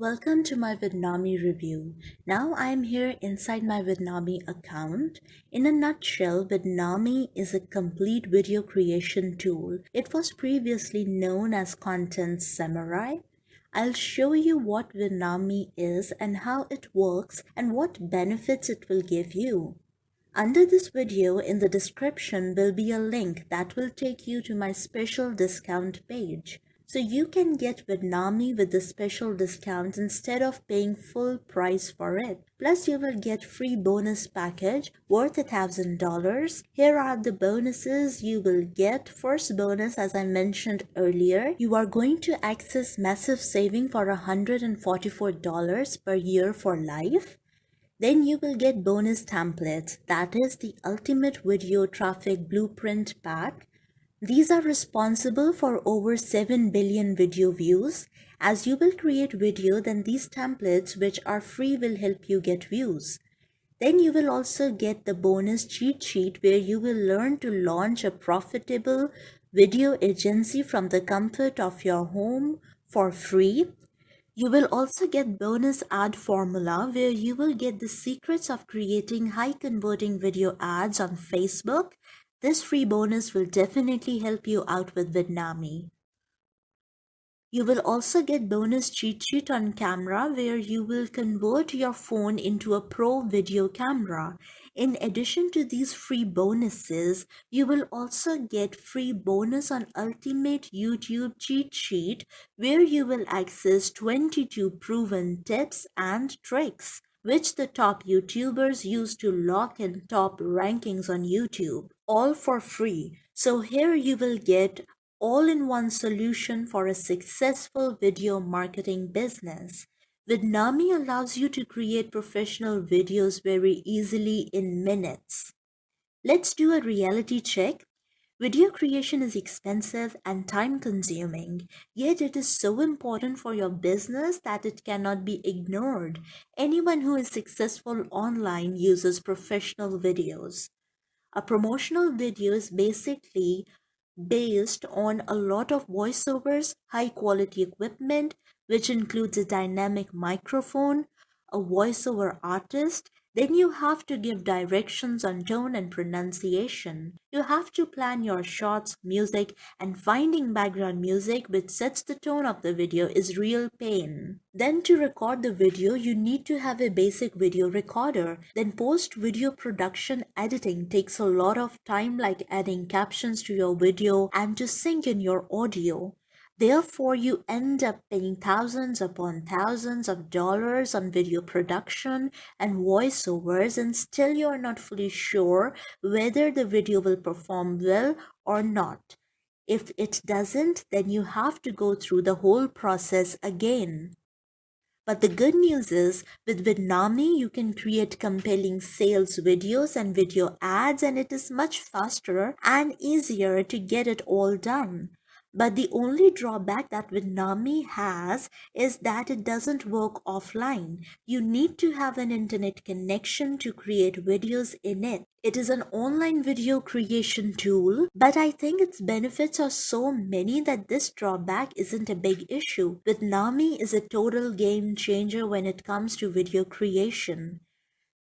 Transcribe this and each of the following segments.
Welcome to my Vidnami review. Now I am here inside my Vidnami account. In a nutshell, Vidnami is a complete video creation tool. It was previously known as Content Samurai. I'll show you what Vidnami is and how it works and what benefits it will give you. Under this video in the description will be a link that will take you to my special discount page. So you can get Vidnami with the special discounts instead of paying full price for it. Plus you will get free bonus package worth $1,000. Here are the bonuses you will get. First bonus, as I mentioned earlier, you are going to access massive saving for $144 per year for life. Then you will get bonus templates, that is the ultimate video traffic blueprint pack. These are responsible for over 7 billion video views. As you will create video, then these templates which are free will help you get views. Then you will also get the bonus cheat sheet where you will learn to launch a profitable video agency from the comfort of your home for free. You will also get bonus ad formula where you will get the secrets of creating high converting video ads on Facebook. This free bonus will definitely help you out with Vidnami. You will also get bonus cheat sheet on camera where you will convert your phone into a pro video camera. In addition to these free bonuses, you will also get free bonus on ultimate YouTube cheat sheet where you will access 22 proven tips and tricks which the top YouTubers use to lock in top rankings on YouTube, all for free. So here you will get all-in-one solution for a successful video marketing business. Vidnami allows you to create professional videos very easily in minutes. Let's do a reality check. Video creation is expensive and time-consuming, yet it is so important for your business that it cannot be ignored. Anyone who is successful online uses professional videos. A promotional video is basically based on a lot of voiceovers, high quality equipment, which includes a dynamic microphone, a voiceover artist. Then you have to give directions on tone and pronunciation. You have to plan your shots, music, and finding background music which sets the tone of the video is real pain. Then to record the video, you need to have a basic video recorder. Then post-video production editing takes a lot of time, like adding captions to your video and to sync in your audio. Therefore, you end up paying thousands upon thousands of dollars on video production and voiceovers, and still you are not fully sure whether the video will perform well or not. If it doesn't, then you have to go through the whole process again. But the good news is, with Vidnami, you can create compelling sales videos and video ads, and it is much faster and easier to get it all done. But the only drawback that Vidnami has is that it doesn't work offline. You need to have an internet connection to create videos in it. It is an online video creation tool, but I think its benefits are so many that this drawback isn't a big issue. Vidnami is a total game changer when it comes to video creation.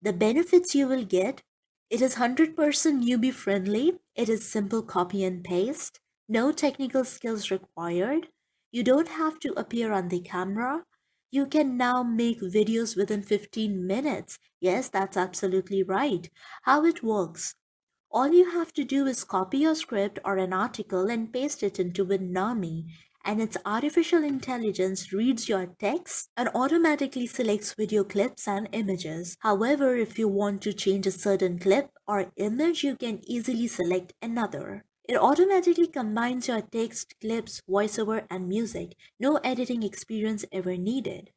The benefits you will get: it is 100% newbie friendly, it is simple copy and paste, no technical skills required, you don't have to appear on the camera, you can now make videos within 15 minutes. Yes, that's absolutely right. How it works: all you have to do is copy your script or an article and paste it into Vidnami, and its artificial intelligence reads your text and automatically selects video clips and images. However, if you want to change a certain clip or image, you can easily select another. It automatically combines your text, clips, voiceover, and music. No editing experience ever needed.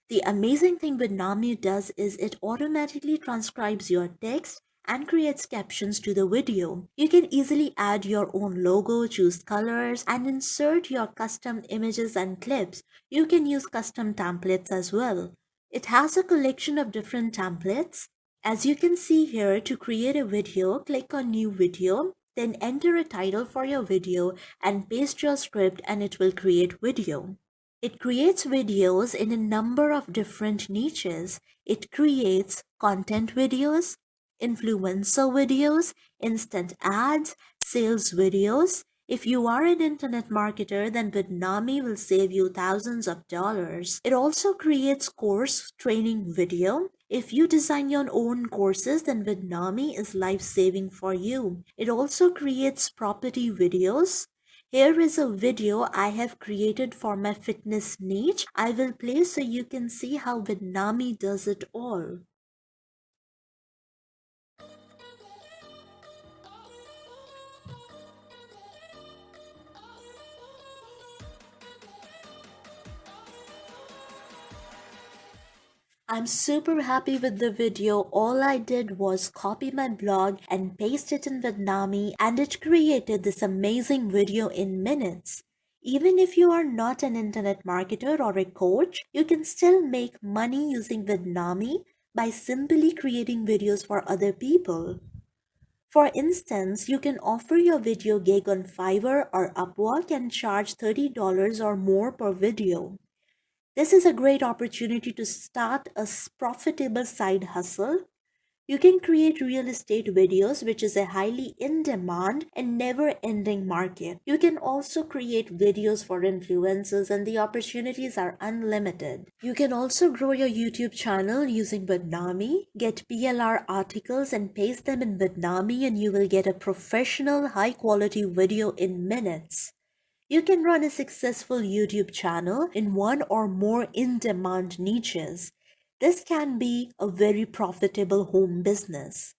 The amazing thing Vidnami does is it automatically transcribes your text and creates captions to the video. You can easily add your own logo, choose colors, and insert your custom images and clips. You can use custom templates as well. It has a collection of different templates. As you can see here, to create a video, click on New Video, then enter a title for your video and paste your script, and it will create video. It creates videos in a number of different niches. It creates content videos, influencer videos, instant ads, sales videos. If you are an internet marketer, then Vidnami will save you thousands of dollars. It also creates course training video. If you design your own courses, then Vidnami is life-saving for you. It also creates property videos. Here is a video I have created for my fitness niche. I will play so you can see how Vidnami does it all. I'm super happy with the video. All I did was copy my blog and paste it in Vidnami, and it created this amazing video in minutes. Even if you are not an internet marketer or a coach, you can still make money using Vidnami by simply creating videos for other people. For instance, you can offer your video gig on Fiverr or Upwork and charge $30 or more per video. This is a great opportunity to start a profitable side hustle. You can create real estate videos, which is a highly in-demand and never-ending market. You can also create videos for influencers, and the opportunities are unlimited. You can also grow your YouTube channel using Vidnami, get PLR articles and paste them in Vidnami, and you will get a professional, high-quality video in minutes. You can run a successful YouTube channel in one or more in-demand niches. This can be a very profitable home business.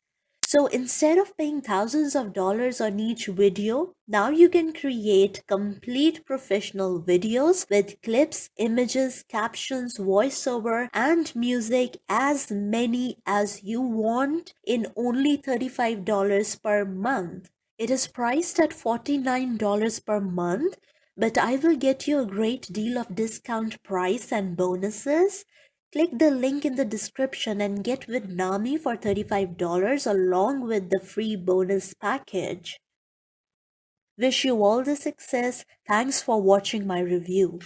So instead of paying thousands of dollars on each video, now you can create complete professional videos with clips, images, captions, voiceover, and music, as many as you want, in only $35 per month. It is priced at $49 per month, but I will get you a great deal of discount price and bonuses. Click the link in the description and get Vidnami for $35 along with the free bonus package. Wish you all the success. Thanks for watching my review.